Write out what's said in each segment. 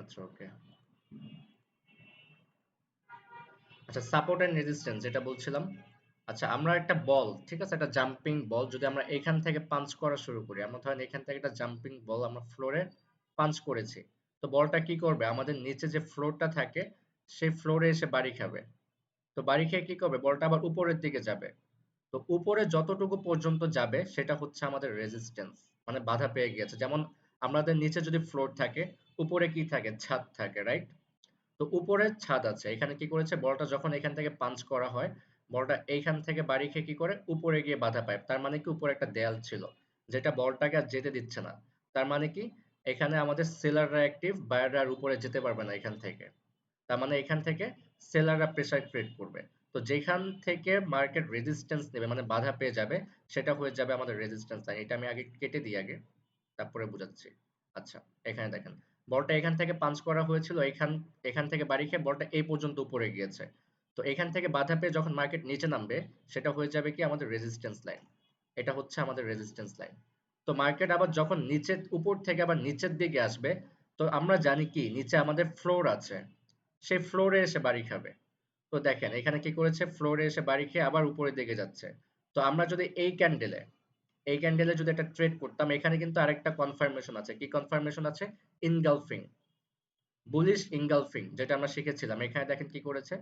আচ্ছা ওকে। আচ্ছা support and resistance যেটা বলছিলাম। আচ্ছা আমরা একটা বল, ঠিক আছে, একটা জাম্পিং বল যদি আমরা এখান থেকে পাঞ্চ করা শুরু করি, আমরা ধরেন এখান থেকে একটা জাম্পিং বল আমরা ফ্লোরে পাঞ্চ করেছি, তো বলটা কি করবে, আমাদের নিচে যে ফ্লোরটা থাকে সেই ফ্লোরে এসে বাড়ি খাবে। তো বাড়ি খেয়ে কি করবে, বলটা আবার উপরের দিকে যাবে। তো উপরে যতটুকু পর্যন্ত যাবে সেটা হচ্ছে আমাদের রেজিস্ট্যান্স, মানে বাধা পেয়ে গিয়েছে। যেমন আমাদের নিচে যদি ফ্লোর থাকে, উপরে কি থাকে, ছাদ থাকে, রাইট? তো উপরে ছাদ আছে, এখানে কি করেছে, বলটা যখন এখান থেকে পাঞ্চ করা হয়, বলটা এইখান থেকে বাড়ি খেয়ে কি করে উপরে গিয়ে বাধা পায়। তার মানে কি উপরে একটা দেয়াল ছিল যেটা বলটাকে আর যেতে দিচ্ছে না। তার মানে কি এখানে আমাদের সেলাররা অ্যাক্টিভ, বায়াররা আর উপরে যেতে পারবে না এখান থেকে। তার মানে এখান থেকে সেলাররা প্রেসার ক্রিয়েট করবে। তো যেখান থেকে মার্কেট রেজিস্ট্যান্স নেবে, মানে বাধা পেয়ে যাবে, সেটা হয়ে যাবে আমাদের রেজিস্ট্যান্স লাইন। এটা আমি আগে কেটে দিই আগে, তারপরে বুঝাচ্ছি। আচ্ছা, এখানে দেখেন বলটা এখান থেকে পাঞ্চ করা হয়েছিল, এখান এখান থেকে বাড়ি খেয়ে বলটা এই পর্যন্ত উপরে গিয়েছে। তো এখান থেকে বাধা পেয়ে যখন মার্কেট নিচে নামবে, সেটা হয়ে যাবে কি আমাদের রেজিস্ট্যান্স লাইন। এটা হচ্ছে আমাদের রেজিস্ট্যান্স লাইন। তো মার্কেট আবার যখন নিচের উপর থেকে আবার নিচের দিকে আসবে, তো আমরা জানি কি নিচে আমাদের ফ্লোর আছে, সেই ফ্লোরে এসে বাড়ি খাবে। তো দেখেন এখানে কি করেছে, ফ্লোরে এসে বাড়ি খেয়ে আবার উপরের দিকে যাচ্ছে। তো আমরা যদি এই ক্যান্ডেলে যদি একটা ট্রেড করতাম, এখানে কিন্তু আরেকটা কনফার্মেশন আছে। কি কনফার্মেশন আছে? ইনগালফিং, বুলিশ ইনগালফিং, যেটা আমরা শিখেছিলাম। এখানে দেখেন কি করেছে,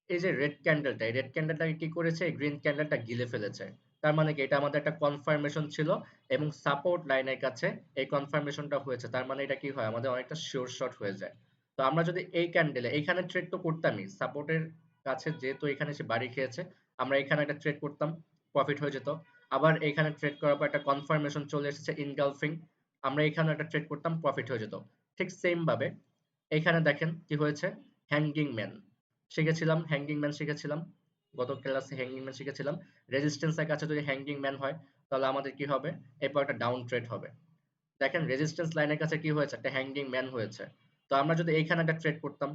এই যে রেড ক্যান্ডেলটা, এই রেড ক্যান্ডেলটাকে কি করেছে, এই গ্রিন ক্যান্ডেলটা গিলে ফেলেছে। তার মানে কি এটা আমাদের একটা কনফার্মেশন ছিল, এবং সাপোর্ট লাইনের কাছে এই কনফার্মেশনটা হয়েছে। তার মানে এটা কি হয়, আমাদের অনেকটা শিওর শট হয়ে যায়। তো আমরা যদি এই ক্যান্ডেলে এইখানে ট্রেড তো করতামই, সাপোর্টের কাছে যেহেতু এখানে এসে বাড়ি খেয়েছে, আমরা এখানে একটা ট্রেড করতাম, প্রফিট হয়ে যেত। আবার এখানে ট্রেড করার পর একটা কনফার্মেশন চলে এসেছে ইনগালফিং, আমরা এখানে একটা ট্রেড করতাম, প্রফিট হয়ে যেত। ঠিক সেম ভাবে এখানে দেখেন কি হয়েছে, হ্যাঙ্গিং ম্যান শিখেছিলাম, হ্যাঙ্গিং ম্যান শিখেছিলাম, গত ক্লাসে হ্যাঙ্গিং ম্যান শিখেছিলাম। রেজিস্ট্যান্সের কাছে যদি হ্যাঙ্গিং ম্যান হয়, তাহলে আমাদের কি হবে, এরপর একটা ডাউন ট্রেড হবে। দেখেন রেজিস্ট্যান্স লাইনের কাছে কি হয়েছে, একটা হ্যাঙ্গিং ম্যান হয়েছে। তো আমরা যদি এইখানে একটা ট্রেড করতাম,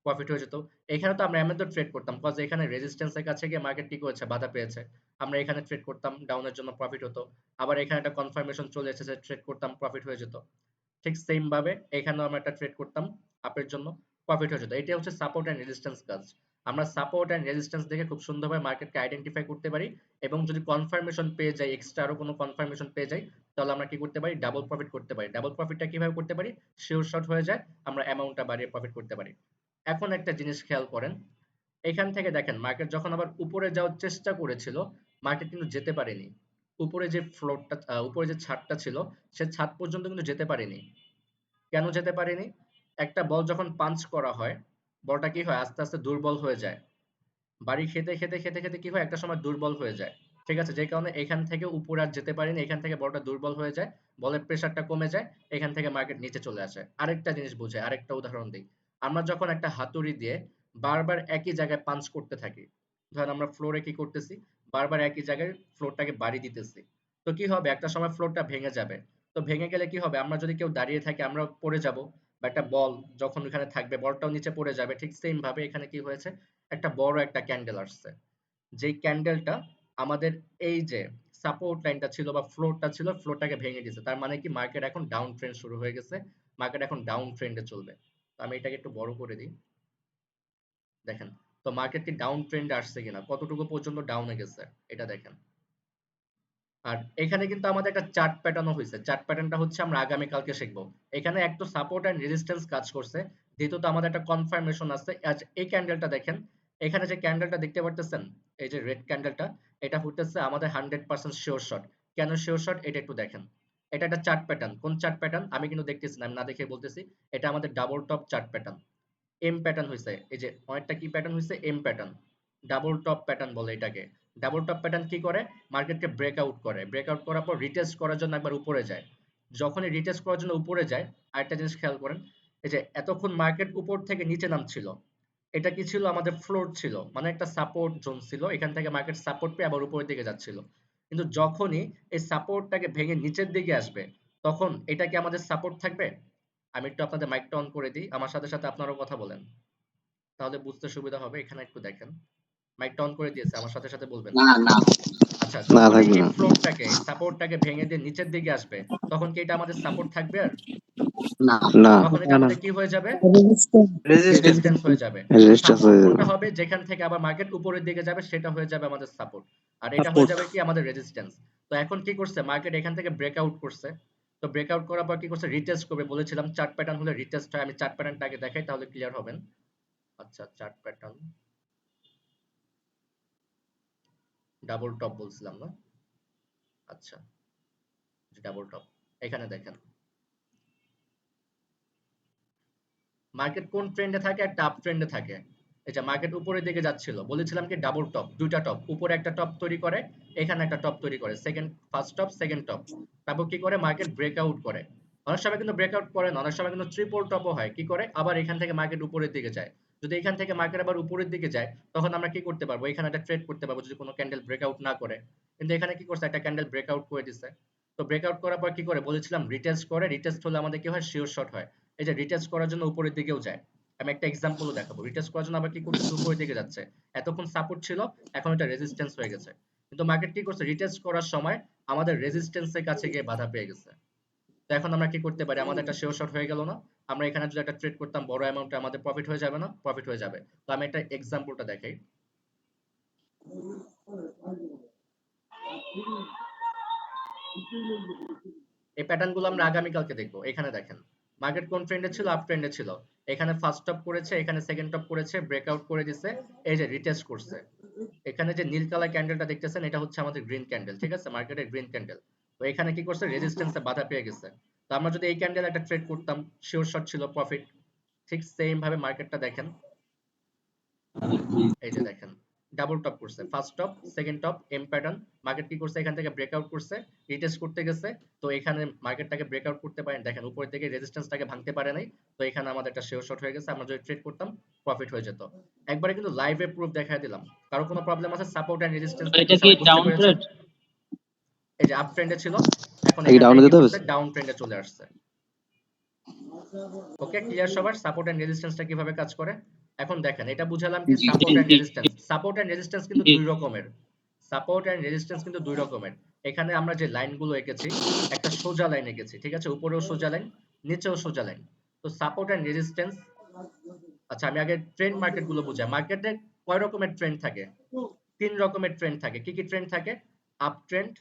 প্রফিট হয়ে যেত। এখানে তো আমরা এমএন ট্রেড করতাম, কজ এখানে রেজিস্ট্যান্সের কাছে গিয়ে মার্কেট কি করেছে, বাধা পেয়েছে। আমরা এখানে ট্রেড করতাম, ডাউনের জন্য প্রফিট হতো। আবার এখানে একটা কনফার্মেশন চলে এসেছে, ট্রেড করতাম, প্রফিট হয়ে যেত। ঠিক সেম ভাবে এখানেও আমরা একটা ট্রেড করতাম, আপের জন্য, প্রফিট হয়ে যেত। এটা হচ্ছে সাপোর্ট এন্ড রেজিস্ট্যান্স কাজ। আমরা সাপোর্ট এন্ড রেজিস্ট্যান্স দেখে খুব সুন্দরভাবে মার্কেটকে আইডেন্টিফাই করতে পারি, এবং যদি কনফার্মেশন পেয়ে যাই, এক্সট্রা আরো কোনো কনফার্মেশন পেয়ে যাই, তাহলে আমরা কি করতে পারি, ডাবল প্রফিট করতে পারি। ডাবল প্রফিটটা কিভাবে করতে পারি, শিওর শট হয়ে যায়, আমরা অ্যামাউন্টটা বাড়িয়ে প্রফিট করতে পারি। এখন একটা জিনিস খেয়াল করেন, এখান থেকে দেখেন মার্কেট যখন আবার উপরে যাওয়ার চেষ্টা করেছিল, মার্কেট কিন্তু যেতে পারেনি। উপরে যে ফ্লোরটা, উপরে যে ছাদটা ছিল, সে ছাদ পর্যন্ত কিন্তু যেতে পারেনি। কেন যেতে পারেনি? একটা বল যখন পাঞ্চ করা হয়, বলটা কি হয়, আস্তে আস্তে দুর্বল হয়ে যায়। বাড়ি খেতে খেতে খেতে খেতে কি হয়, একটা সময় দুর্বল হয়ে যায়। ঠিক আছে, যে কারণে এখান থেকে উপরে আর যেতে পারেনি, এখান থেকে বলটা দুর্বল হয়ে যায়, বলের প্রেসারটা কমে যায়, এখান থেকে মার্কেট নিচে চলে আসে। আরেকটা জিনিস বুঝে, আরেকটা উদাহরণ দিই। আমরা যখন একটা হাতুড়ি দিয়ে বারবার একই জায়গায় পাঞ্চ করতে থাকি, ধরেন আমরা ফ্লোরে কি করতেছি, বারবার একই জায়গায় ফ্লোরটাকে বাড়ি দিতেছি, তো কি হবে, একটা সময় ফ্লোরটা ভেঙে যাবে। তো ভেঙে গেলে কি হবে, আমরা যদি কেউ দাঁড়িয়ে থাকি, আমরা পড়ে যাব, বা একটা বল যখন ওখানে থাকবে, বলটাও নিচে পড়ে যাবে। ঠিক সেম ভাবে এখানে কি হয়েছে, একটা বড় একটা ক্যান্ডেল আসছে, যেই ক্যান্ডেলটা আমাদের এই যে সাপোর্ট লাইনটা ছিল বা ফ্লোরটা ছিল, ফ্লোরটাকে ভেঙে দিয়েছে। তার মানে কি মার্কেট এখন ডাউন ট্রেন্ড শুরু হয়ে গেছে, মার্কেট এখন ডাউন ট্রেন্ডে চলবে। তো আমি এটাকে একটু বড় করে দিই, দেখেন। তো মার্কেট কি ডাউন ট্রেন্ডে আসছে কিনা, কতটুকু পর্যন্ত ডাউনে গেছে, এটা দেখেন। আর এখানে কিন্তু আমাদের একটা চার্ট প্যাটার্নও হয়েছে, চার্ট প্যাটার্নটা হচ্ছে আমরা আগামী কালকে শিখবো। এখানে একটা সাপোর্ট এন্ড রেজিস্ট্যান্স কাজ করছে, দ্বিতীয়ত আমাদের একটা কনফার্মেশন আছে। আজ এই ক্যান্ডেলটা দেখেন, এখানে যে ক্যান্ডেলটা দেখতে পারতেছেন, এই যে রেড ক্যান্ডেলটা, এটা হইতেছে আমাদের 100% শিওর শট। কেন শিওর শট, এটা একটু দেখেন। এটা একটা চার্ট প্যাটার্ন, কোন চার্ট প্যাটার্ন আমি কিন্তু দেখতেছি না, আমি না দেখে বলতেছি। এটা আমাদের double top chart pattern, M pattern হয়েছে। এই যে অনেকটা কি প্যাটার্ন হয়েছে, M pattern, double top pattern বলে এটাকে। ডাবল টপ প্যাটার্ন কি করে, মার্কেটকে ব্রেকআউট করে, ব্রেকআউট করার পর রিটেস্ট করার জন্য একবার উপরে যায়। যখনই রিটেস্ট করার জন্য উপরে যায়, আরেকটা জিনিস খেয়াল করেন, এই যে এতক্ষণ মার্কেট উপর থেকে নিচে নামছিল, এটা কি ছিল, আমাদের ফ্লোর ছিল, মানে একটা সাপোর্ট জোন ছিল, এখান থেকে মার্কেট সাপোর্ট পেয়ে আবার উপরের দিকে যাচ্ছিল। কিন্তু যখনই এই সাপোর্টটাকে ভেঙে নিচের দিকে আসবে, তখন এটা কি আমাদের সাপোর্ট থাকবে? আমি একটু আপনাদের মাইকটা অন করে দিই, আমার সাথে সাথে আপনারাও কথা বলেন, তাহলে বুঝতে সুবিধা হবে। এখানে একটু দেখেন, মাইকটা অন করে দিয়েছে, আমার সাথে সাথে বলবেন। না না আচ্ছা, না যখনই থাকবে এই না। ফ্লোরটাকে, এই সাপোর্টটাকে ভেঙে দিয়ে নিচের দিকে আসবে, তখন কি এটা আমাদের সাপোর্ট থাকবে আর? না না তখন এটা আমাদের কি হয়ে যাবে? রেজিস্ট্যান্স রেজিস্ট্যান্স হয়ে যাবে। রেজিস্ট্যান্স সাপোর্ট হয়ে কোনটা যাবে। হবে? যেখান থেকে আবার মার্কেট উপরের দিকে যাবে সেটা হয়ে যাবে আমাদের সাপোর্ট। আর এটা হয়ে যাবে কি? আমাদের রেজিস্ট্যান্স। তো এখন কি করছে? মার্কেট এখান থেকে ব্রেকআউট করছে। তো ব্রেকআউট করার পর কি করছে? রিটেস্ট করবে বলেছিলাম চার্ট প্যাটার্ন হলে রিটেস্ট হয়। আমি চার্ট প্যাটার্নটা আগে দেখাই তাহলে ক্লিয়ার হবেন। আচ্ছা চার্ট প্যাটার্ন ডাবল টপ বলছিলাম না? আচ্ছা ডাবল টপ এখানে দেখেন মার্কেট কোন ট্রেন্ডে থাকে? একটা আপ ট্রেন্ডে থাকে। এই যে মার্কেট উপরের দিকে যাচ্ছিল বলেছিলাম কি ডাবল টপ, দুইটা টপ, উপরে একটা টপ তৈরি করে, এখানে একটা টপ তৈরি করে, second first top second top. তারপর কি করে? মার্কেট ব্রেকআউট করে। অনেক সময় কিন্তু ব্রেকআউট করে না, অনেক সময় কিন্তু ট্রিপল টপও হয়। কি করে? আবার এখান থেকে মার্কেট উপরের দিকে যায়। যদি এখান থেকে মার্কেট আবার উপরের দিকে যায় তখন আমরা কি করতে পারবো? এখানে একটা ট্রেড করতে পারবো যদি কোনো ক্যান্ডেল ব্রেকআউট না করে। কিন্তু এখানে কি করছে? একটা ক্যান্ডেল ব্রেকআউট করে দিছে। তো ব্রেকআউট করার পর কি করে? বলেছিলাম রিটেস্ট করে, রিটেস্ট হলে আমাদের কি হয়? শিওর শর্ট হয়। এই যে রিটেস্ট করার জন্য উপরের দিকেও যায়। আমি একটা এক্সাম্পলও দেখাবো। রিটেস্ট করার জন্য আবার কি করতেছে? উপরের দিকে যাচ্ছে। এতক্ষণ সাপোর্ট ছিল, এখন এটা রেজিস্ট্যান্স হয়ে গেছে। কিন্তু মার্কেট কি করছে? রিটেস্ট করার সময় আমাদের রেজিস্ট্যান্সের কাছে গিয়ে বাধা পেয়ে গেছে। তো এখন আমরা কি করতে পারি? আমাদের একটা শিওর শর্ট হয়ে গেল না? আমরা এখানে যদি একটা ট্রেড করতাম বড় অ্যামাউন্টে আমাদের প্রফিট হয়ে যাবে না? প্রফিট হয়ে যাবে। তো আমি একটা এক্সাম্পলটা দেখাই। এই প্যাটার্নগুলো আমরা আগামীকালকে দেখবো। এখানে দেখেন মার্কেট কোন ট্রেন্ডে ছিল? আপ ট্রেন্ডে ছিল। এখানে ফার্স্ট টপ করেছে, এখানে সেকেন্ড টপ করেছে, ব্রেকআউট করে দিছে, এই যে রিটেস্ট করছে। এখানে যে নীল কালার ক্যান্ডেলটা দেখতেছেন এটা হচ্ছে আমাদের গ্রিন ক্যান্ডেল, ঠিক আছে? মার্কেটের গ্রিন ক্যান্ডেল। তো এখানে কি করছে? রেজিস্ট্যান্সে বাধা পেয়ে গেছে। তো আমরা যদি এই ক্যান্ডেল একটা ট্রেড করতাম শিওর শট ছিল, প্রফিট। ঠিক সেম ভাবে মার্কেটটা দেখেন, এই যে দেখেন ডাবল টপ করছে, first top second top M pattern. Market কি করছে? এখান থেকে ব্রেকআউট করছে, রিটেস্ট করতে গেছে। তো এখানে মার্কেটটাকে ব্রেকআউট করতে পারেন, দেখেন উপরের দিকে রেজিস্ট্যান্সটাকে ভাঙতে পারে নাই। তো এখানে আমাদের একটা শিওর শট হয়ে গেছে, আমরা যদি ট্রেড করতাম প্রফিট হয়ে যেত। একবারে কিন্তু লাইভে প্রুফ দেখায় দিলাম। কারো কোনো প্রবলেম আছে? সাপোর্ট এন্ড রেজিস্ট্যান্স কি এটা কি সবাই বুঝতে ডাউন পেরেছেন? ট্রেড? এই যে আপ ট্রেন্ডে ছিল, এখন এই এখান ডাউনে থেকে কি যেতে হবে। করছে? ডাউন ট্রেন্ডে চলে আসছে। ওকে ক্লিয়ার সবার? সাপোর্ট এন্ড রেজিস্ট্যান্সটা কিভাবে কাজ করে? এখন দেখেন এটা বুঝালাম কি জি সাপোর্ট এন্ড জি রেজিস্ট্যান্স। সাপোর্ট এন্ড রেজিস্ট্যান্স কিন্তু জি। দুই রকমের। সাপোর্ট এন্ড রেজিস্ট্যান্স কিন্তু দুই রকমের। এখানে আমরা যে লাইনগুলো এঁকেছি, একটা সোজা লাইন এঁকেছি, ঠিক আছে? উপরেও সোজা লাইন, নিচেও সোজা লাইন। তো সাপোর্ট এন্ড রেজিস্ট্যান্স, আচ্ছা আমি আগে ট্রেন্ড মার্কেট গুলো বুঝাই। মার্কেটে কয় রকমের ট্রেন্ড থাকে? তিন রকমের ট্রেন্ড থাকে। কি কি ট্রেন্ড থাকে? আপ ট্রেন্ড,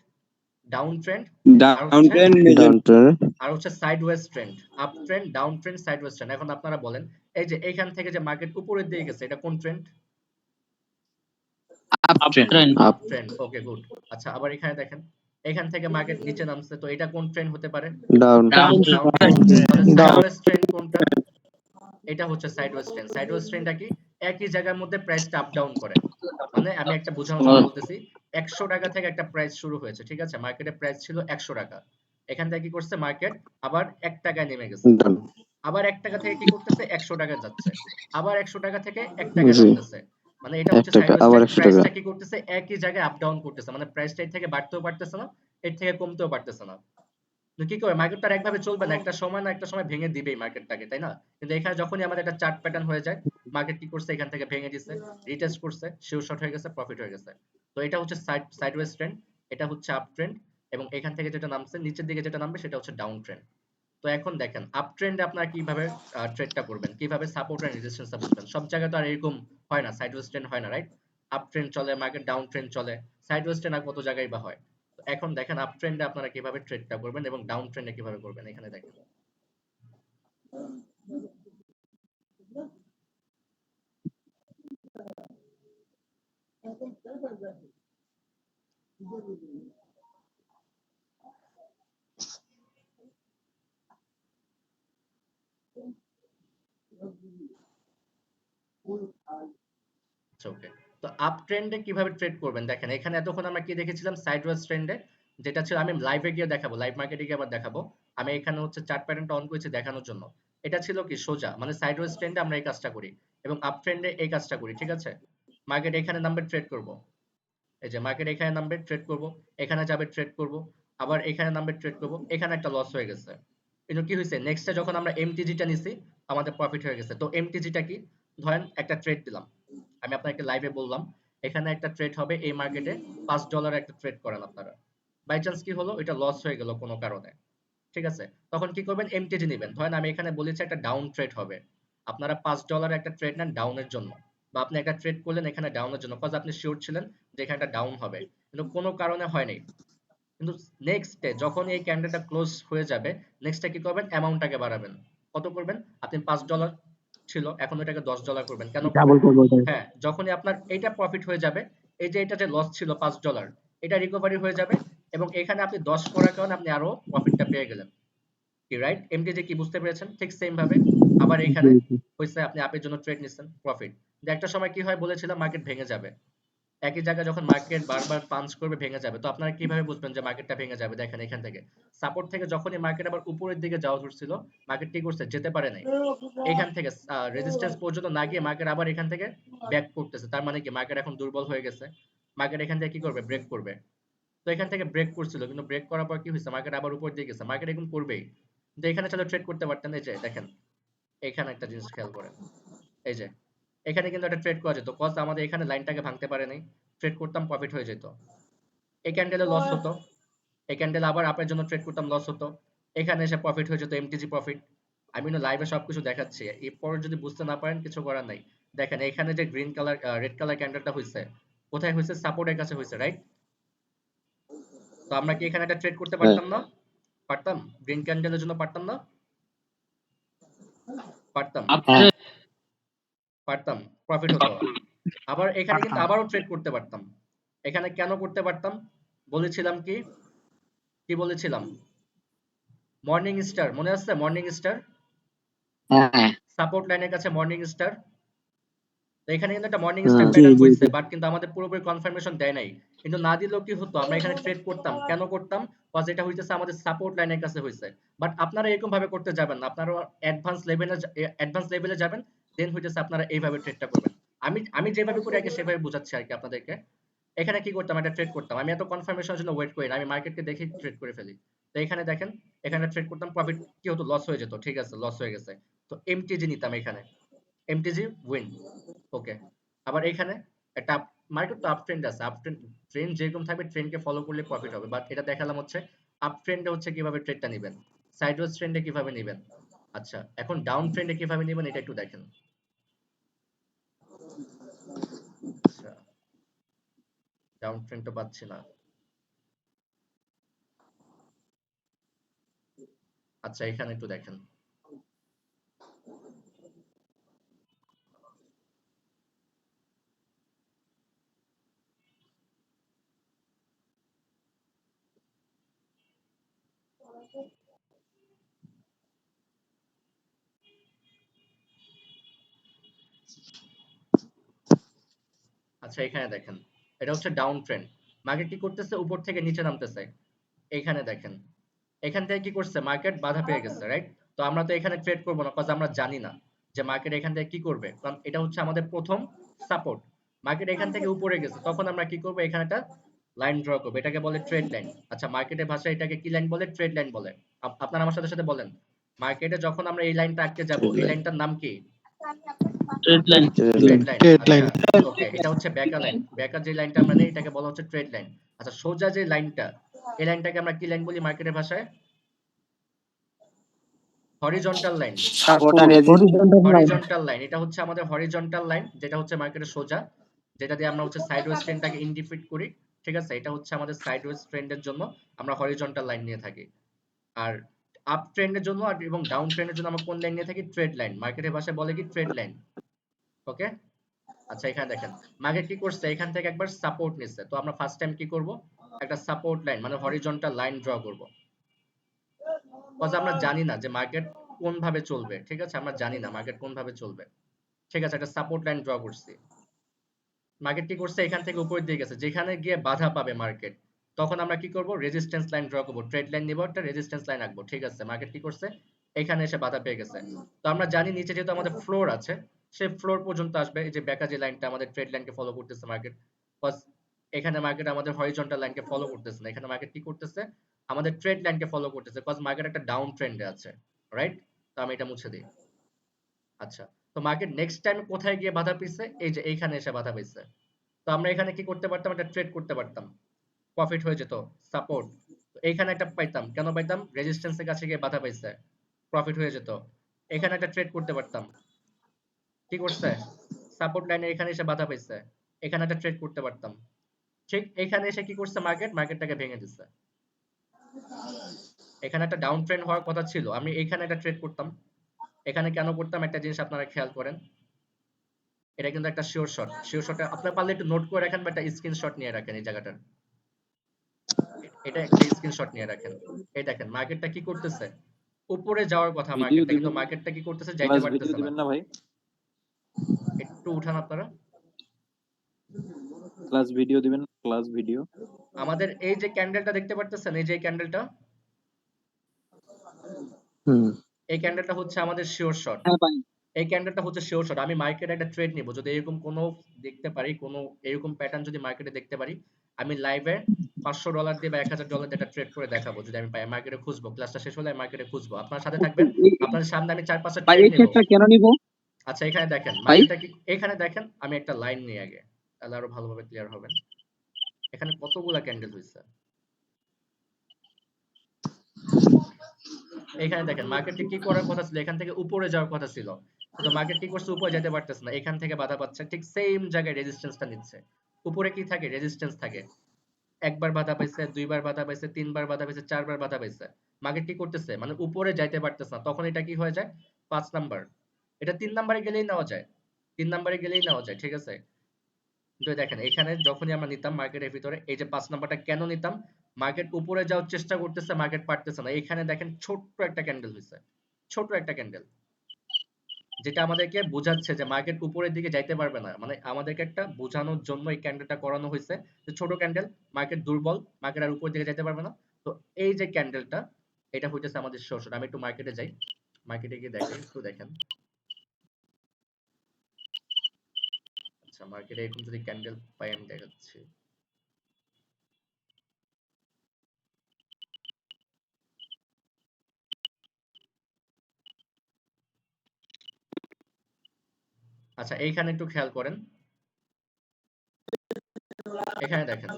ডাউন ট্রেন্ড, আর ডাউন হচ্ছে trend major down trend. Sideways trend. Up trend, down trend, sideways trend. এখন আপনারা বলেন এই যে এইখান থেকে যে মার্কেট উপরের দিকে গেছে এটা কোন trend? Up up trend trend. Up. Up trend. Okay good. আচ্ছা আবার এখানে দেখেন এখান থেকে মার্কেট নিচে নামছে, তো এটা কোন ট্রেন্ড হতে পারে? Down. Down down trend. Trend. তাহলে ডাউন। সাইডওয়েজ ট্রেন্ড কোনটা? এটা হচ্ছে সাইডওয়েজ ট্রেন্ড। সাইডওয়েজ ট্রেন্ডটা কি? একই জায়গার মধ্যে প্রাইসটা আপ ডাউন করে। মানে আমি একটা বোঝানোর জন্য বলতেছি, 100 টাকা থেকে একটা প্রাইস শুরু হয়েছে, ঠিক আছে? মার্কেটের প্রাইস ছিল 100 টাকা। এখান থেকে কি করছে মার্কেট? আবার 1 টাকায় নেমে গেছে। ডাউন। আবার 1 টাকা থেকে কি করতেছে? 100 টাকায় যাচ্ছে। আবার 100 টাকা থেকে 1 টাকায় জি। নামতেছে। মানে এটা 1 হচ্ছে টাকা সাইডওয়েজ আবার ট্রেন্ড। 100 টাকা। প্রাইসটা কি করতেছে? একই জায়গায় আপ ডাউন করতেছে। মানে প্রাইসটা এর থেকে বাড়তেও পারতেছে না, এর থেকে কমতেও পারতেছে না। তো কি করে? মার্কেট তো আর একভাবে চলবে না। একটা সময় না একটা সময় ভেঙে দিবেই মার্কেটটাকে, তাই না? কিন্তু এখানে যখনই আমাদের একটা চার্ট প্যাটার্ন হয়ে যায়, মার্কেট কি করছে? এখান থেকে ভেঙে দিছে, রিটেস্ট করছে, শিওর শর্ট হয়ে গেছে, প্রফিট হয়ে গেছে। তো এটা হচ্ছে সাইডওয়েজ ট্রেন্ড, এটা হচ্ছে আপ ট্রেন্ড, এবং এখান থেকে যেটা নামছে নিচের দিকে যেটা নামবে সেটা হচ্ছে ডাউন ট্রেন্ড। তো এখন দেখেন আপ ট্রেন্ডে আপনারা কিভাবে ট্রেডটা করবেন, কিভাবে সাপোর্ট এন্ড রেজিস্ট্যান্সটা বুঝবেন। সব জায়গায় তো আর এরকম হয় না, সাইডওয়েজ ট্রেন্ড হয় না, রাইট? আপ ট্রেন্ড চলে, মার্কেট ডাউন ট্রেন্ড চলে, সাইডওয়েজ ট্রেন্ড আর কত জায়গায় বা হয়। তো এখন দেখেন আপ ট্রেন্ডে আপনারা কিভাবে ট্রেডটা করবেন এবং ডাউন ট্রেন্ডে কিভাবে করবেন। এখানে দেখেন আচ্ছা ওকে। তো আপ ট্রেন্ডে কিভাবে ট্রেড করবেন দেখেন, এখানে এতক্ষণ আমরা কি দেখেছিলাম? সাইডওয়েজ ট্রেন্ডে, যেটা ছিল, আমি লাইভে গিয়ে দেখাবো, লাইভ মার্কেটে গিয়ে আবার দেখাবো। আমি এখানে হচ্ছে চার্ট প্যাটার্নটা অন করেছি দেখানোর জন্য। এটা ছিল কি সোজা, মানে সাইডওয়েজ ট্রেন্ডে আমরা এই কাজটা করি এবং আপ ট্রেন্ডে এই কাজটা করি, ঠিক আছে? মার্কেট এখানে নামবে, ট্রেড করব। এই যে মার্কেট এখানে নামবে, ট্রেড করব, এখানে যাবে, ট্রেড করব, আবার এখানে নামবে, ট্রেড করব। এখানে একটা লস হয়ে গেছে। কিন্তু কি হয়েছে? নেক্সটে যখন আমরা এমটিজিটা নিছি আমাদের প্রফিট হয়ে গেছে। তো এমটিজিটা কি? ধরেন একটা ট্রেড দিলাম, আমি আপনাকে লাইভে বললাম এখানে একটা ট্রেড হবে এই মার্কেটে, $5 একটা ট্রেড করেন আপনারা। বাই চান্স কি হলো? এটা লস হয়ে গেল কোনো কারণে, ঠিক আছে? তখন কি করবেন, এমটিজি নিবেন। ধরেন আমি এখানে বলেছি একটা ডাউন ট্রেড হবে, আপনারা $5 একটা ট্রেড নেন ডাউনের জন্য, বা আপনি একটা ট্রেড করলেন এখানে ডাউনের জন্য, কজ আপনি শিওর ছিলেন যে এখানে একটা ডাউন হবে, কিন্তু কোনো কারণে হয় নাই। কিন্তু নেক্সট ডে যখন এই ক্যান্ডেলটা ক্লোজ হয়ে যাবে, নেক্সট ডে কি করবেন, অ্যামাউন্টটাকে বাড়াবেন। কত করবেন, আপনি $5 ছিল, এখন এটাকে $10 করবেন। কেন করবেন, ডাবল করবো ওটা। হ্যাঁ, যখনই আপনার এইটা প্রফিট হয়ে যাবে, এই যে এটা যে লস ছিল $5, এটা রিকভারি হয়ে যাবে, এবং এখানে আপনি 10 করার কারণে আপনি আরো প্রফিটটা পেয়ে গেলেন। কি রাইট, এমডিজে কি বুঝতে পেরেছেন? ঠিক সেম ভাবে আবার জি এখানে জি। হইছে আপনি আপের জন্য ট্রেড নিচ্ছেন, প্রফিট। কিন্তু একটা সময় কি হয় বলেছিলাম, মার্কেট ভেঙে যাবে। একই জায়গায় যখন মার্কেট বারবার পাঞ্চ করবে, ভেঙে যাবে, তো আপনারা কিভাবে বুঝবেন যে মার্কেটটা ভেঙে যাবে? দেখেন এখান থেকে সাপোর্ট থেকে যখনই মার্কেট আবার উপরের দিকে যাওয়া ধরছিল, মার্কেট কি করছে, যেতে পারে নাই। এখান থেকে রেজিস্ট্যান্স পর্যন্ত না গিয়ে মার্কেট আবার এখান থেকে ব্যাক করতেছে। তার মানে কি, মার্কেট এখন দুর্বল হয়ে গেছে। মার্কেট এখান থেকে কি করবে, ব্রেক করবে। তো এখান থেকে ব্রেক করছিল, কিন্তু ব্রেক করার পর কি হয়েছে, মার্কেট আবার উপর দিয়ে গেছে। মার্কেট এখন করবেই, কিন্তু এখানে চাইলে ট্রেড করতে পারতেন। এই যে দেখেন, এখানে একটা জিনিস খেয়াল করেন, এই যে এখানে কিন্তু একটা ট্রেড করা যেত, কজ আমাদের এখানে লাইনটাকে ভাঙতে পারে নাই। ট্রেড করতাম, প্রফিট হয়ে যেত। এই ক্যান্ডেলে লস হতো, এই ক্যান্ডেলে আবার আপের জন্য ট্রেড করতাম, লস হতো। এখানে এসে প্রফিট হয়ে যেত, এমটিজি প্রফিট। আমি কিন্তু লাইভে সবকিছু দেখাচ্ছি, এরপর যদি বুঝতে না পারেন কিছু করার নাই। দেখেন এখানে যে গ্রিন কালার রেড কালার ক্যান্ডেলটা হয়েছে, কোথায় হয়েছে, সাপোর্টের কাছে হয়েছে, রাইট? তো আমরা কি এখানে একটা ট্রেড করতে হ্যাঁ পারতাম না? পারতাম, গ্রিন ক্যান্ডেলের জন্য পারতাম না? পারতাম, হ্যাঁ পারতাম, প্রফিট হতো। আবার এখানে কিন্তু আবারও ট্রেড করতে পারতাম। এখানে কেন করতে পারতাম, বলেছিলাম কি, কি বলেছিলাম, মর্নিং স্টার মনে আছে, মর্নিং স্টার হ্যাঁ। সাপোর্ট লাইনের কাছে মর্নিং স্টার। তো এখানে কিন্তু একটা মর্নিং স্টার হুম জি প্যাটার্ন জি হইছে, জি। বাট কিন্তু আমাদের পুরোপুরি কনফার্মেশন দেয় নাই। কিন্তু না দিলেও কি হতো, আমরা এখানে ট্রেড করতাম। কেন করতাম, কজ এটা হইতেছে আমাদের সাপোর্ট লাইনের কাছে হইছে। বাট আপনারা এরকম ভাবে করতে যাবেন না, আপনারা অ্যাডভান্স লেভেলে যাবেন, দেন হইতেছে আপনারা এইভাবে ট্রেডটা করবেন। আমি যেভাবে করি আগে সেভাবে বোঝাচ্ছি আর কি আপনাদেরকে। এখানে কি করতাম, একটা ট্রেড করতাম, আমি এত কনফার্মেশনের জন্য ওয়েট করি না, আমি মার্কেটকে দেখে ট্রেড করে ফেলি। তো এখানে দেখেন, এখানে ট্রেড করতাম, প্রফিট কি হতো, লস হয়ে যেত, ঠিক আছে, লস হয়ে গেছে। তো এমটিজি নিতাম এখানে, এমটিজি উইন, ওকে। আবার এখানে একটা মার্কেট তো আপ ট্রেন্ড আছে, আপ ট্রেন্ড, ট্রেন্ড যেরকম থাকবে ট্রেন্ডকে ফলো করলে প্রফিট হবে। বাট এটা দেখালাম হচ্ছে আপ ট্রেন্ডে হচ্ছে কিভাবে ট্রেডটা নেবেন, সাইডওয়েজ ট্রেন্ডে কিভাবে নেবেন। আচ্ছা, এখন ডাউন ট্রেন্ডে কিভাবে নেবেন এটা একটু দেখেন। আচ্ছা, ডাউন ট্রেন্ড তো পাচ্ছি না। আচ্ছা, এখানে একটু দেখেন। আচ্ছা, এখানে দেখেন, এটা হচ্ছে ডাউন ট্রেন্ড। মার্কেট কি করতেছে, উপর থেকে নিচে নামতেছে। এখানে দেখেন, এখান থেকে কি করছে, মার্কেট বাধা পেয়ে গেছে, রাইট? তো আমরা তো এখানে ট্রেড করবো না, কজ আমরা জানি না যে মার্কেট এখান থেকে কি করবে, কারণ এটা হচ্ছে আমাদের প্রথম সাপোর্ট। মার্কেট এখান থেকে উপরে গেছে, তখন আমরা কি করবো, এখানে একটা লাইন ড্র করবো, এটাকে বলে ট্রেড লাইন। আচ্ছা, মার্কেটের ভাষায় এটাকে কি লাইন বলে, ট্রেড লাইন বলে। আপনারা আমার সাথে সাথে বলেন, মার্কেটে যখন আমরা এই লাইনটা আটকে যাব, ট্রেড এই লাইন লাইনটার নাম কি? Trade line. Trade line trade line, trade line. আচ্ছা। ওকে, এটা হচ্ছে ব্যাকা লাইন। ব্যাকা যে লাইনটা আমরা নেই এটাকে বলা হচ্ছে ট্রেড লাইন। আচ্ছা, সোজা যে লাইনটা, এই লাইনটাকে আমরা কি লাইন বলি মার্কেটের ভাষায়? Horizontal line. সাপোর্ট আর support resistance. Horizontal line. Horizontal line, এটা হচ্ছে আমাদের হরিজন্টাল লাইন, যেটা হচ্ছে মার্কেটের সোজা, যেটা দিয়ে আমরা হচ্ছে সাইডওয়েজ ট্রেন্ডটাকে ইন্ডিকেট করি। ঠিক আছে, এটা হচ্ছে আমাদের সাইডওয়েজ ট্রেন্ডের জন্য আমরা হরিজন্টাল লাইন নিয়ে থাকি। আর আপ ট্রেন্ডের জন্য আর এবং ডাউন ট্রেন্ডের জন্য আমরা কোন লাইন নিয়ে থাকি, ট্রেড লাইন। মার্কেটের ভাষায় বলে কি, ট্রেড লাইন। ওকে। আচ্ছা, এখানে দেখেন, মার্কেট কি করছে, এখান থেকে একবার সাপোর্ট নিচ্ছে, তো আমরা ফার্স্ট টাইম কি করব, একটা সাপোর্ট লাইন মানে হরিজন্টাল লাইন ড্র করব। কজ আমরা জানি না যে মার্কেট কোন ভাবে চলবে, ঠিক আছে, আমরা জানি না মার্কেট কোন ভাবে চলবে। ঠিক আছে, একটা সাপোর্ট লাইন ড্র করছি। মার্কেট কি করছে, এখান থেকে উপরের দিকে গেছে, যেখানে গিয়ে বাধা পাবে মার্কেট, তখন আমরা কি করব, রেজিস্ট্যান্স লাইন ড্র করব, ট্রেড লাইন নিব, একটা রেজিস্ট্যান্স লাইন আঁকবো। ঠিক আছে, মার্কেট কি করছে, এখানে এসে বাধা পেয়ে গেছে। তো আমরা জানি নিচে যেহেতু আমাদের ফ্লোর আছে, সেই ফ্লোর পর্যন্ত আসবে। এই যে বেকা যে লাইনটা আমাদের ট্রেড লাইনকে ফলো করতেছে মার্কেট, কজ এখানে মার্কেট আমাদের হরিজন্টাল লাইনকে ফলো করতেছে না, এখানে মার্কেট কি করতেছে, আমাদের ট্রেড লাইনকে ফলো করতেছে, কজ মার্কেট একটা ডাউন ট্রেন্ডে আছে, রাইট? তো আমি এটা মুছে দিই। আচ্ছা, তো মার্কেট নেক্সট টাইম কোথায় গিয়ে বাধা পেয়েছে, এই যে এইখানে এসে বাধা পেয়েছে। তো আমরা এখানে কি করতে পারতাম, একটা ট্রেড করতে পারতাম, প্রফিট হয়ে যেত, সাপোর্ট, তো এখানে একটা পাইতাম, কেন পাইতাম? রেজিস্ট্যান্সের কাছে গিয়ে বাধা পাইছে, প্রফিট হয়ে যেত। এখানে একটা ট্রেড করতে পারতাম, কি করছে? সাপোর্ট লাইনে এখানে এসে বাধা পাইছে, এখানে একটা ট্রেড করতে পারতাম। ঠিক এখানে এসে কি করছে? মার্কেটটাকে ভেঙে দিচ্ছে। এখানে একটা ডাউন ট্রেন্ড হওয়ার কথা ছিল, আমি এখানে একটা ট্রেড করতাম। এখানে কেন করতাম? একটা জিনিস আপনারা খেয়াল করেন, এটা কিন্তু একটা শিওর শট। শিওর শটটা আপনারা পারলে একটু নোট করে রাখেন বা একটা স্ক্রিনশট নিয়ে রাখেন এই জায়গাটার। এটা একটা স্ক্রিনশট নিয়ে রাখেন। এই দেখেন মার্কেটটা কি করতেছে? উপরে যাওয়ার কথা ভিডিও মার্কেটটা, কিন্তু দিবেন, মার্কেটটা কি করতেছে? যাইতে ক্লাস ভিডিও পারতেছে না। দিবেন না ভাই? একটু উঠান আপনারা। ক্লাস ভিডিও দিবেন, ক্লাস ভিডিও। আমাদের এই যে ক্যান্ডেলটা দেখতে পারতেছেন, এই যে ক্যান্ডেলটা, হুম এই ক্যান্ডেলটা হচ্ছে আমাদের শিওর শট। হ্যাঁ ভাই এই ক্যান্ডেলটা হচ্ছে শিওর শট। আমি মার্কেটে একটা ট্রেড নিব, যদি এরকম কোনো দেখতে পারি, কোনো এরকম প্যাটার্ন যদি মার্কেটে দেখতে পারি, আমি লাইভে $500 দিয়ে বা $1000 দিয়ে একটা ট্রেড করে দেখাবো। যদি আমি পাই, মার্কেটে খুঁজবো, ক্লাসটা শেষ হলে মার্কেটে খুঁজবো, আপনার সাথে থাকবেন। আপনাদের সামনে আমি 4-5টা ভাই ট্রেড এই নিব। ট্রেডটা কেন নিব আচ্ছা এখানে দেখেন ভাই? মার্কেটটা কি, এখানে দেখেন আমি একটা লাইন নিই আগে, তাহলে আরো ভালোভাবে ক্লিয়ার হবেন। এখানে কতগুলা ক্যান্ডেল হয়েছে, এখানে দেখেন মার্কেটটি কি করার কথা ছিল? এখান থেকে উপরে যাওয়ার কথা ছিল, কিন্তু মার্কেট কি করছে? উপরে যেতে পারতেছে না, এখান থেকে বাধা পাচ্ছে। ঠিক সেম জায়গায় রেজিস্ট্যান্সটা নিচ্ছে। উপরে কি থাকে? রেজিস্ট্যান্স থাকে। একবার বাধা পাইছে, দুইবার বাধা পাইছে, তিনবার বাধা পাইছে, চারবার বাধা পাইছে। মার্কেট কি করতেছে? মানে উপরে যাইতে পারতেছে না, তখন এটা কি হয়ে যায়? 5 নাম্বার। এটা 3 নাম্বারে গেলেই নেওয়া যায়, 3 নাম্বারে গেলেই নেওয়া যায়, ঠিক আছে? কিন্তু দেখেন এখানে যখনই আমরা নিতাম মার্কেটের ভিতরে, এই যে 5 নাম্বারটা কেন নিতাম? মার্কেট উপরে যাওয়ার চেষ্টা করতেছে, মার্কেট পারতেছে না। এখানে দেখেন ছোট্ট একটা ক্যান্ডেল হয়েছে, ছোট একটা ক্যান্ডেল, যেটা আমাদেরকে বোঝাচ্ছে যে মার্কেট উপরের দিকে যাইতে পারবে না। মানে আমাদেরকে একটা বোঝানোর জন্য এই ক্যান্ডেলটা করানো হয়েছে যে ছোট ক্যান্ডেল, মার্কেট দুর্বল, মার্কেট আর উপরের দিকে যাইতে পারবে না। তো এই যে ক্যান্ডেলটা, এটা হইতেছে আমাদের শর্ট। আমি একটু মার্কেটে যাই, মার্কেটে গিয়ে দেখাই, একটু দেখেন। আচ্ছা মার্কেটে এরকম যদি ক্যান্ডেল পাই আমি দেখাচ্ছি। আচ্ছা এইখানে একটু খেয়াল করেন, এখানে দেখেন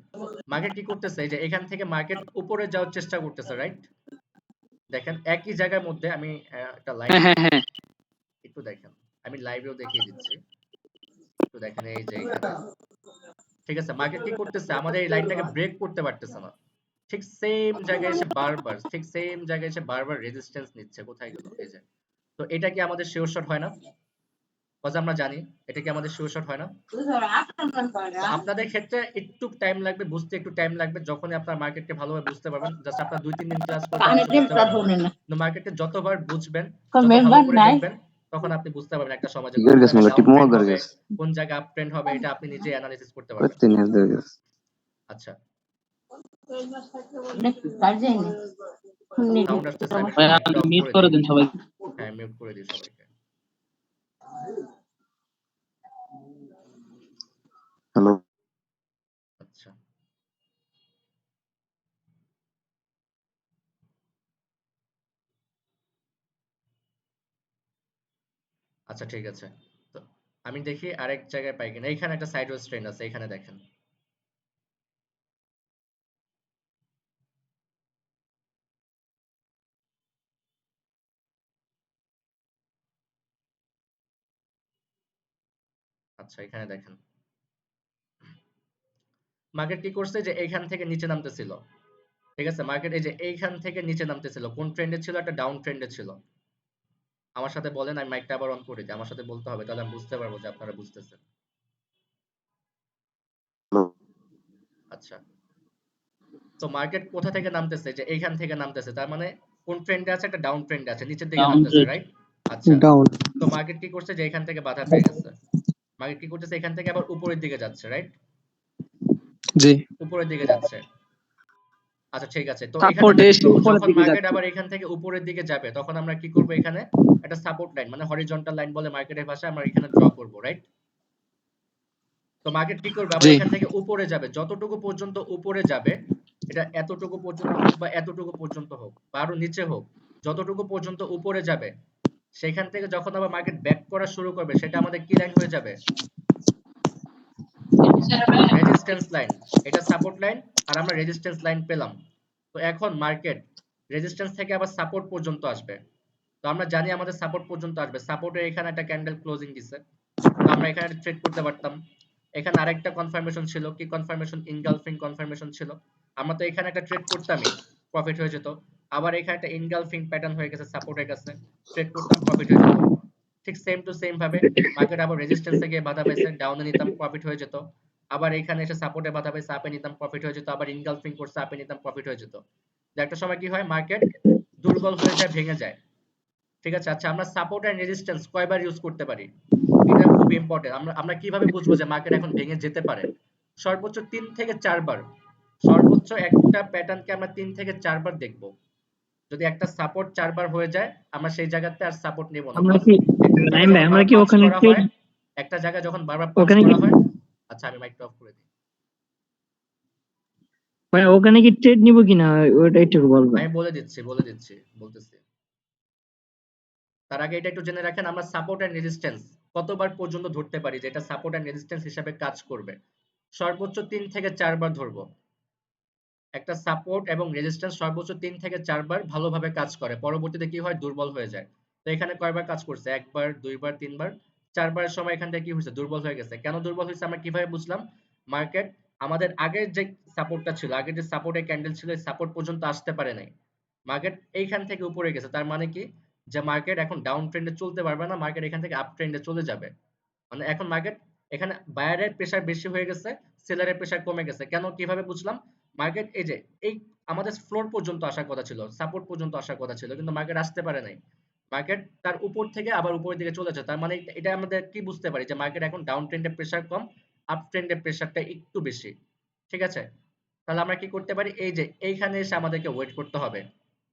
মার্কেট কি করতেছে? এই যে এখান থেকে মার্কেট উপরে যাওয়ার চেষ্টা করতেছে, রাইট? দেখেন একই জায়গার মধ্যে আমি একটা লাইন, হ্যাঁ হ্যাঁ হ্যাঁ একটু দেখেন, আমি লাইভেও দেখিয়ে দিচ্ছি, একটু দেখেন। এই যে এখানে, ঠিক আছে, মার্কেট কি করতেছে? আমাদের এই লাইনটাকে ব্রেক করতে পারতেছে না। ঠিক সেম জায়গায় এসে বারবার, ঠিক সেম জায়গায় এসে বারবার রেজিস্ট্যান্স নিচ্ছে। কোথায় গেল? এই যে। তো এটা কি আমাদের শিওর শট হয় না? কজ আমরা জানি এটা কি আমাদের শিওর শট হয় না? তো আপনাদের ক্ষেত্রে একটু টাইম লাগবে বুঝতে, একটু টাইম লাগবে। যখনই আপনার মার্কেটকে ভালোভাবে বুঝতে পারবেন, জাস্ট আপনার 2-3 দিন ক্লাস করবেন, আপনি বুঝতে পারবেন না। কিন্তু মার্কেটে যতবার বুঝবেন, যত ভালো করে দেখবেন, তখন আপনি বুঝতে পারবেন একটা সময় যে কোন জায়গায় ডাউন ট্রেন্ড হবে, কোন জায়গায় আপ ট্রেন্ড হবে, এটা আপনি নিজেই অ্যানালিসিস করতে পারবেন। আচ্ছা সাউন্ড আসতেছে, আমি একটু ভাই মাইকটা অফ মিউট করে করে দিই। দেন সবাই। হ্যাঁ মিউট করে দিই সবাইকে। হ্যালো। আচ্ছা আচ্ছা ঠিক আছে। তো আমি দেখি আরেক জায়গায় পাই কিনা। এখানে একটা সাইডওয়েজ ট্রেন্ড আছে, এখানে দেখেন। আচ্ছা এখানে দেখেন মার্কেট কি করছে? যে এইখান থেকে নিচে নামতেছিল, ঠিক আছে? মার্কেট এই যে এইখান থেকে নিচে নামতেছিল, কোন ট্রেন্ডে ছিল? একটা ডাউন ট্রেন্ডে ছিল। আমার সাথে বলেন, আমি মাইকটা আবার অন করে দিই, আমার সাথে বলতে হবে, তাহলে আমি বুঝতে পারবো যে আপনারা বুঝতেছেন। হ্যালো। আচ্ছা তো মার্কেট কোথা থেকে নামতেছে? যে এইখান থেকে নামতেছে, তার মানে কোন ট্রেন্ডে আছে? একটা ডাউন ট্রেন্ডে আছে, নিচের দিকে ডাউন নামতেছে, ট্রেড। রাইট? আচ্ছা ডাউন। তো মার্কেট কি করছে? যে এখান থেকে বাধা পেয়ে গেছে, মার্কেট কি করতেছে? এখান থেকে আবার উপরের দিকে যাচ্ছে, রাইট? জি উপরের দিকে যাচ্ছে। আচ্ছা ঠিক আছে, তো এখানে সাপোর্ট আমরা কি এসে করব? উপরের যখন দিকে মার্কেট যাচ্ছে। আবার এখান থেকে উপরের দিকে যাবে, তখন আমরা কি করব? এখানে একটা সাপোর্ট লাইন, মানে হরিজন্টাল লাইন বলে মার্কেটের ভাষায়, আমরা এখানে ড্র করব, রাইট? তো মার্কেট কি করবে? আবার জি এখান থেকে উপরে যাবে, যতটুকু পর্যন্ত উপরে যাবে, এটা এতটুকু পর্যন্ত হোক বা এতটুকু পর্যন্ত হোক বা আরো নিচে হোক, যতটুকু পর্যন্ত উপরে যাবে, সেখান থেকে যখন আবার মার্কেট ব্যাক করা শুরু করবে, সেটা আমাদের কি লাইন হয়ে যাবে? Resistance line. এটা সাপোর্ট লাইন, আর আমরা রেজিস্ট্যান্স লাইন পেলাম। তো তো এখন মার্কেট রেজিস্ট্যান্স থেকে আবার সাপোর্ট পর্যন্ত আসবে। তো আমরা জানি আমাদের সাপোর্ট পর্যন্ত আসবে। সাপোর্টের এখানে একটা ক্যান্ডেল ক্লোজিং দিছে। তো আমরা এখানে ট্রেড করতে পারতাম। এখানে আরেকটা কনফার্মেশন ছিল, কি কনফার্মেশন? ইনগালফিং কনফার্মেশন ছিল। আমরা তো এখানে একটা ট্রেড করতামই, প্রফিট হয়ে যেত। আবার এখানে একটা ইনগালফিং প্যাটার্ন হয়ে গেছে সাপোর্টের কাছে, ট্রেড করতাম, প্রফিট হয়ে যেত। ঠিক সেম টু সেম ভাবে মার্কেট আবার রেজিস্ট্যান্স থেকে বাধা পাইছে, ডাউনে নিতাম, প্রফিট হয়ে যেত। আবার এখানে এসে সাপোর্টে বাধা পাইছে, আপে নিতাম, প্রফিট হয়ে যেত। আবার ইনগালফিং করছে, আপে নিতাম, প্রফিট হয়ে যেত। তো একটা সময় কি হয়, মার্কেট দুর্বল হয়ে যায়, ভেঙে যায়। ঠিক আছে? আচ্ছা, আমরা সাপোর্ট এন্ড রেজিস্ট্যান্স কয়বার ইউজ করতে পারি? এটা খুব ইম্পর্টেন্ট। আমরা কিভাবে বুঝবো যে মার্কেট এখন ভেঙে যেতে পারে? সর্বোচ্চ 3 থেকে 4 বার। সর্বোচ্চ একটা প্যাটার্নকে আমরা 3 থেকে 4 বার দেখব। যদি একটা সাপোর্ট 4 বার হয়ে যায়, আমরা সেই জায়গাতে আর সাপোর্ট নেব না। আমরা কজ কি একটা জায়গায় নাইম ভাই যখন আমরা বারবার কি পাঞ্চ ওখানে করা ট্রেড হয়, একটা জায়গায় যখন বারবার পাঞ্চ ওখানে কি করা হয়। আচ্ছা, আমি মাইকটা অফ করে দিই। ভাই ওখানে কি ট্রেড নিব কিনা ওটা একটু বলবেন। আমি বলতেছি। তার আগে এটা একটু জেনে রাখেন, আমরা সাপোর্ট এন্ড রেজিস্ট্যান্স কতবার পর্যন্ত ধরতে পারি যেটা সাপোর্ট এন্ড রেজিস্ট্যান্স হিসেবে কাজ করবে? সর্বোচ্চ 3 থেকে 4 বার ধরবো। একটা সাপোর্ট এবং রেজিস্ট্যান্স সর্বোচ্চ 3 থেকে 4 বার ভালোভাবে কাজ করে, পরবর্তীতে কি হয়, দুর্বল হয়ে যায়। তো এখানে কয়বার কাজ করছে? একবার, দুইবার, তিনবার, চারবারের সময় এখান থেকে কি হয়েছে, দুর্বল হয়ে গেছে। কেন দুর্বল হয়েছে আমরা কিভাবে বুঝলাম? মার্কেট আমাদের আগের যে সাপোর্টটা ছিল, আগের যে সাপোর্টের ক্যান্ডেল ছিল, এই সাপোর্ট পর্যন্ত আসতে পারে নাই। মার্কেট এইখান থেকে উপরে গেছে, তার মানে কি, যে মার্কেট এখন ডাউন ট্রেন্ডে চলতে পারবে না, মার্কেট এখান থেকে আপ ট্রেন্ডে চলে যাবে। মানে এখন মার্কেট এখানে বায়ারের প্রেসার বেশি হয়ে গেছে, সেলারের প্রেসার কমে গেছে। কেন, কিভাবে বুঝলাম? মার্কেট এই যে এই আমাদের ফ্লোর পর্যন্ত আসার কথা ছিল, সাপোর্ট পর্যন্ত আসার কথা ছিল, কিন্তু মার্কেট আসতে পারে নাই। মার্কেট তার উপর থেকে আবার উপরের দিকে চলেছে। তার মানে এটা আমাদের কি বুঝতে পারি, যে মার্কেট এখন ডাউন ট্রেন্ডের প্রেসার কম, আপ ট্রেন্ডের প্রেসারটা একটু বেশি। ঠিক আছে? তাহলে আমরা কি করতে পারি, এই যে এইখানে এসে আমাদেরকে ওয়েট করতে হবে।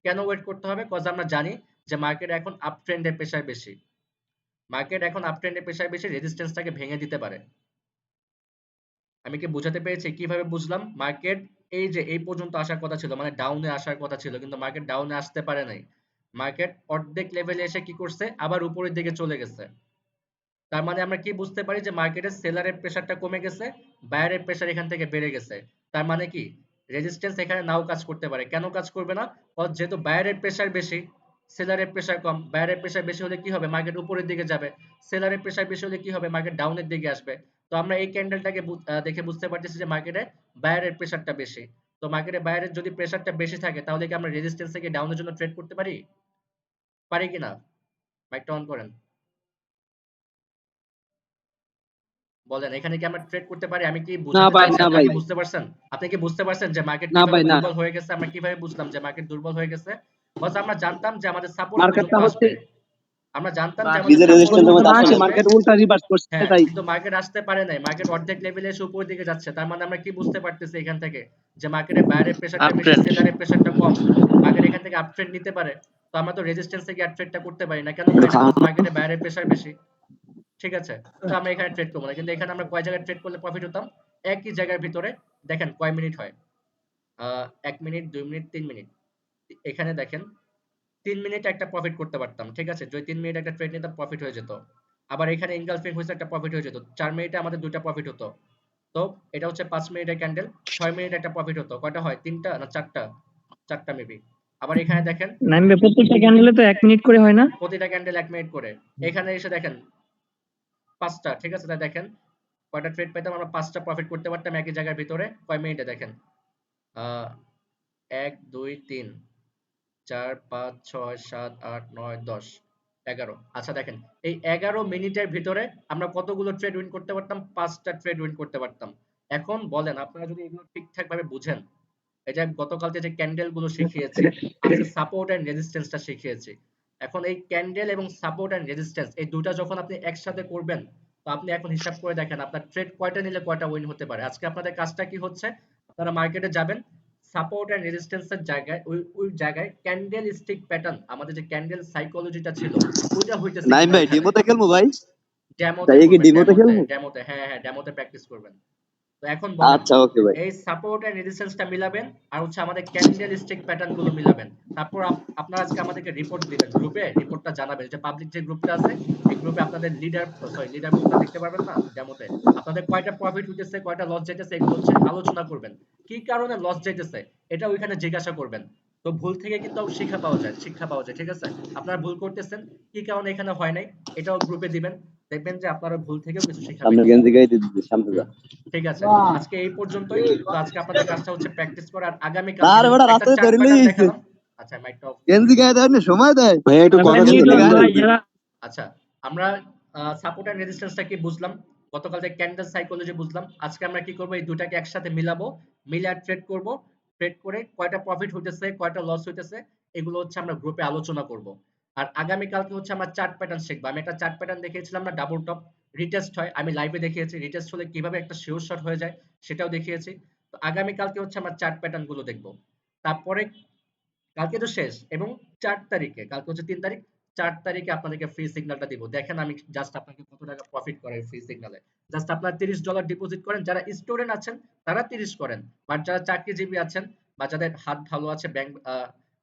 কেন ওয়েট করতে হবে? কজ আমরা জানি যে মার্কেট এখন আপ ট্রেন্ডের প্রেসার বেশি। মার্কেট এখন আপ ট্রেন্ডের প্রেসার বেশি, রেজিস্ট্যান্সটাকে ভেঙে দিতে পারে। আমি কি বোঝাতে পেরেছি? কিভাবে বুঝলাম? মার্কেট এই যে এই পর্যন্ত আসার কথা ছিল, মানে ডাউনে আসার কথা ছিল, কিন্তু মার্কেট ডাউনে আসতে পারে নাই। মার্কেট অর্ধেক লেভেলে এসে কি করছে, আবার উপরের দিকে চলে গেছে। তার মানে আমরা কি বুঝতে পারি, যে মার্কেটের সেলারের প্রেসারটা কমে গেছে, বায়ারের প্রেসার এখান থেকে বেড়ে গেছে। তার মানে কি, রেজিস্ট্যান্স এখানে নাও কাজ করতে পারে। কেন কাজ করবে না? যেহেতু বায়ারের প্রেসার বেশি, সেলারের প্রেসার কম। বায়ারের প্রেসার বেশি হলে কি হবে, মার্কেট উপরের দিকে যাবে। সেলারের প্রেসার বেশি হলে কি হবে, মার্কেট ডাউনের দিকে আসবে। তো আমরা এই ক্যান্ডেলটাকে দেখে বুঝতে পারতেছি যে মার্কেটে বায়ারের প্রেসারটা বেশি। তো মার্কেটে বায়ারের যদি প্রেসারটা বেশি থাকে, তাহলে কি আমরা রেজিস্ট্যান্স থেকে ডাউনের জন্য ট্রেড করতে পারি? পারি কিনা? মাইকটা অন করেন, বলেন। এখানে কি আমরা ট্রেড করতে পারি? আমি কি না বোঝাতে ভাই, চাইছি, না আপনি ভাই, কি বুঝতে পারছেন? আপনি কি বুঝতে পারছেন যে মার্কেট না কিভাবে ভাই, না। দুর্বল হয়ে গেছে? আমরা কিভাবে বুঝলাম যে মার্কেট দুর্বল হয়ে গেছে? বস আমরা জানতাম যে আমাদের সাপোর্ট পর্যন্ত মার্কেটটা হচ্ছে আসবে। আমরা জানতাম যে আমাদের নিজের সাপোর্ট রেজিস্ট্যান্সের পর্যন্ত মধ্যে আসে, আসবে। মার্কেট উল্টা রিভার্স করছে হ্যাঁ, তাই। কিন্তু মার্কেট আসতে পারে নাই। মার্কেট অর্ধেক লেভেলে এসে উপরের দিকে যাচ্ছে। তার মানে আমরা কি বুঝতে পারতেছি এখান থেকে, যে মার্কেটের বাইরের প্রেসারটা আপ বেশি, ট্রেন্ড। সেলারের প্রেসারটা কম। মার্কেট এখান থেকে আপ ট্রেন্ড নিতে পারে। তো আমরা তো রেজিস্ট্যান্স থেকে আর ট্রেডটা করতে পারি না। কেন পারি না? কারণ মার্কেটের বাইরের প্রেসার বেশি। ঠিক আছে? তো আমরা এখানে ট্রেড করবো না। কিন্তু এখানে আমরা কয় জায়গায় ট্রেড করলে প্রফিট হতাম? একই জায়গার ভিতরে। দেখেন কয় মিনিট হয়? ১ মিনিট, ২ মিনিট, ৩ মিনিট। এখানে দেখেন ৩ মিনিটে একটা প্রফিট করতে পারতাম। ঠিক আছে? যদি ৩ মিনিট একটা ট্রেড নিতাম, প্রফিট হয়ে যেত। আবার এখানে এনগালফিং হইছে, একটা প্রফিট হয়ে যেত। ৪ মিনিটে আমাদের ২ টা প্রফিট হতো। তো এটা হচ্ছে ৫ মিনিটের ক্যান্ডেল। ৬ মিনিটে একটা প্রফিট হতো। কয়টা হয়? ৩ টা না ৪ টা? ৪ টা মেবি। আবার এখানে দেখেন নাইম ভাই প্রত্যেকটা ক্যান্ডেলে তো 1 মিনিট করে হয় না? প্রতিটা ক্যান্ডেল ১ মিনিট করে। এখানে এসে দেখেন ৫ টা। ঠিক আছে? তাই দেখেন কয়টা ট্রেড পেতাম আমরা, ৫ টা প্রফিট করতে পারতাম একই জায়গার ভিতরে। কয় মিনিটে দেখেন? আ ১, ২, ৩, ৪, ৫, ৬, ৭, ৮, ৯, ১০, ১১। আচ্ছা দেখেন, এই ১১ মিনিটের ভিতরে আমরা কতগুলো ট্রেড উইন করতে পারতাম? ৫ টা ট্রেড উইন করতে পারতাম। এখন বলেন, আপনারা যদি এগুলো ঠিকঠাক ভাবে বুঝেন, এই যে গতকালকে যে ক্যান্ডেল গুলো শিখিয়েছি, আজকে সাপোর্ট এন্ড রেজিস্ট্যান্সটা শিখিয়েছি। এখন এই ক্যান্ডেল এবং সাপোর্ট এন্ড রেজিস্ট্যান্স এই দুইটা যখন আপনি একসাথে করবেন, তো আপনি এখন হিসাব করে দেখেন আপনার ট্রেড কয়টা নিলে কয়টা উইন হতে পারে। আজকে আপনাদের কাজটা কি হচ্ছে, আপনারা মার্কেটে যাবেন, সাপোর্ট এন্ড রেজিস্ট্যান্সের জায়গায় ওই জায়গায় ক্যান্ডেল স্টিক প্যাটার্ন, আমাদের যে ক্যান্ডেল সাইকোলজিটা ছিল, ওইটা হইতেছে নাইম কিনা ভাই, এখানে ডেমোতে খেলবো ভাই। ডেমোতে তাই কি করবেন, ডেমোতে খেলবো? ডেমোতে, হ্যাঁ হ্যাঁ, ডেমোতে প্র্যাকটিস করবেন। তো এখন বলেন আচ্ছা ওকে ভাই। এই সাপোর্ট এন্ড রেজিস্ট্যান্সটা মিলাবেন আর হচ্ছে আমাদের ক্যান্ডেল স্টিক প্যাটার্ন গুলো মিলাবেন। তারপর আপনারা আজকে আমাদেরকে রিপোর্ট দিবেন, গ্রুপে রিপোর্টটা জানাবেন। যে পাবলিক যে গ্রুপটা আছে এই গ্রুপে আপনাদের লিডার বোর্ডটা দেখতে পারবেন না ডেমোতে, আপনাদের কয়টা প্রফিট হইতেছে কয়টা লস যাইতেছে এগুলো হচ্ছে আলোচনা করবেন। কি কারণে লস যাইতেছে এটা ওইখানে জিজ্ঞাসা করবেন। তো ভুল থেকে কিন্তু শিক্ষা পাওয়া যায়, ঠিক আছে? আপনারা ভুল করতেছেন, কি কারণে এখানে হয় নাই এটাও গ্রুপে দিবেন। দেখবেন যে আপনারা ভুল থেকেও কিছু শিক্ষা সামনে পাইতেছেন। গেঞ্জি গাইতে দিতে সামনে যা। ঠিক আছে, আজকে এই পর্যন্তই। তো আজকে আপনাদের কাজটা হচ্ছে প্র্যাকটিস করা, আর আগামী কাল তার বেটা একটা রাস্তায় চার্ট ধরে প্যাটার্ন লইছে। দেখালাম। আচ্ছা মাইকটা অফ। গেঞ্জি গায়ে দেয় না সময় দেয়। ভাই একটু কথা ভাই শুনতে মিউট দেন। ভাই যারা আচ্ছা, আমরা সাপোর্ট এন্ড রেজিস্ট্যান্সটা কি বুঝলাম, গতকাল যে ক্যান্ডেল সাইকোলজি বুঝলাম। আজকে আমরা কি করব, এই দুটাকে একসাথে মিলাবো, মিলে আর ট্রেড করব। ট্রেড করে কয়টা প্রফিট হইতেছে কয়টা লস হইতেছে এগুলো হচ্ছে আমরা গ্রুপে আলোচনা করব। আর আগামী কালকে হচ্ছে আমরা চার্ট প্যাটার্ন শিখবো। আমি একটা চার্ট প্যাটার্ন দেখিয়েছিলাম না, ডাবল টপ রিটেস্ট হয়, আমি লাইভে দেখিয়েছি। রিটেস্ট হলে কিভাবে একটা শিওর শট হয়ে যায় সেটাও দেখিয়েছি। তো আগামী কালকে হচ্ছে আমরা চার্ট প্যাটার্ন গুলো দেখবো। তারপরে কালকে তো শেষ, এবং 4 তারিখে, কালকে হচ্ছে 3 তারিখ, 4 তারিখে আপনাদেরকে ফ্রি সিগন্যালটা দিব। দেখেন আমি জাস্ট আপনাকে কত টাকা প্রফিট করাই ফ্রি সিগন্যালে। জাস্ট আপনারা $30 ডিপোজিট করেন, যারা স্টুডেন্ট আছেন তারা 30 করেন, বাট যারা চাকরিজীবী আছেন বা যাদের হাত ভালো আছে, ব্যাংক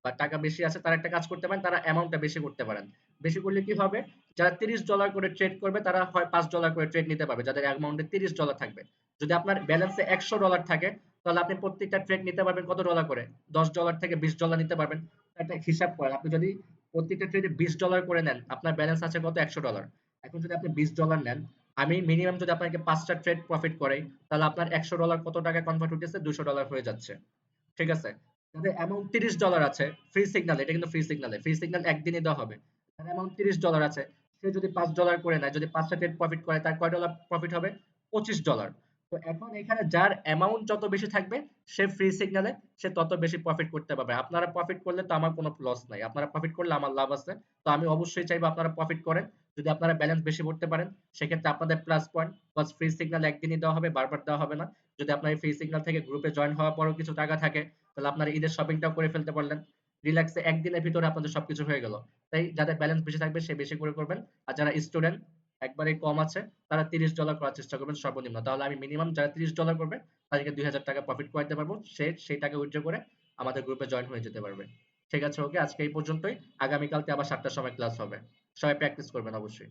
বা টাকা বেশি আছে, তারা একটা কাজ করতে পারেন, তারা অ্যামাউন্টটা বেশি করতে পারেন। বেশি করলে কি হবে, যারা $30 করে ট্রেড করবে তারা হয় $5 করে ট্রেড নিতে পারবে, যাদের অ্যামাউন্টে $30 থাকবে। যদি আপনার ব্যালেন্সে $100 থাকে তাহলে আপনি প্রত্যেকটা ট্রেড নিতে পারবেন কত ডলার করে, $10 থেকে $20 নিতে পারবেন। একটা হিসাব করেন, আপনি যদি প্রত্যেকটা ট্রেডে $20 করে নেন, আপনার ব্যালেন্স আছে কত, $100। এখন যদি আপনি $20 নেন, আমি মিনিমাম যদি আপনাকে 5টা ট্রেড প্রফিট করাই, তাহলে আপনার $100 কত টাকা কনভার্ট হইতেছে, $200 হয়ে যাচ্ছে। ঠিক আছে, যাদের অ্যামাউন্ট $30 আছে ফ্রি সিগন্যাল, এটা কিন্তু ফ্রি সিগন্যাল একদিনই দেওয়া হবে। যার অ্যামাউন্ট $30 আছে, সে যদি $5 করে নেয়, যদি 5টা ট্রেড প্রফিট করে, তার কয় ডলার প্রফিট হবে, $25। তো এখন এখানে যার অ্যামাউন্ট যত বেশি থাকবে সে ফ্রি সিগন্যালে সে তত বেশি প্রফিট করতে পারবে। আপনারা প্রফিট করলে তো আমার কোনো লস নাই, আপনারা প্রফিট করলে আমার লাভ আছে। তো আমি অবশ্যই চাইবো আপনারা প্রফিট করেন। যদি আপনারা ব্যালেন্স বেশি করতে পারেন সেক্ষেত্রে আপনাদের plus point, plus free signal একদিনই দেওয়া হবে, বারবার দেওয়া হবে না। যদি আপনার এই ফ্রি সিগন্যাল থেকে গ্রুপে জয়েন হওয়ার পরও কিছু টাকা থাকে, তাহলে আপনারা ঈদের শপিংটাও করে ফেলতে পারলেন রিল্যাক্সে, একদিনের ভিতরে আপনাদের সবকিছু হয়ে গেল। তাই যাদের ব্যালেন্স বেশি থাকবে সে বেশি করে করবেন, আর যারা স্টুডেন্ট একবারে কম আছে তারা $30 করার চেষ্টা করবেন সর্বনিম্ন। তাহলে আমি মিনিমাম যারা $30 করবে তাদেরকে 2000 টাকা প্রফিট করাতে পারবো, সেই টাকা উইথড্র করে আমাদের গ্রুপে জয়েন হয়ে যেতে পারবে। ঠিক আছে, ওকে, আজকে এই পর্যন্তই। আগামীকালকে আবার 7টার সময় ক্লাস হবে, সবাই প্র্যাকটিস করবেন অবশ্যই।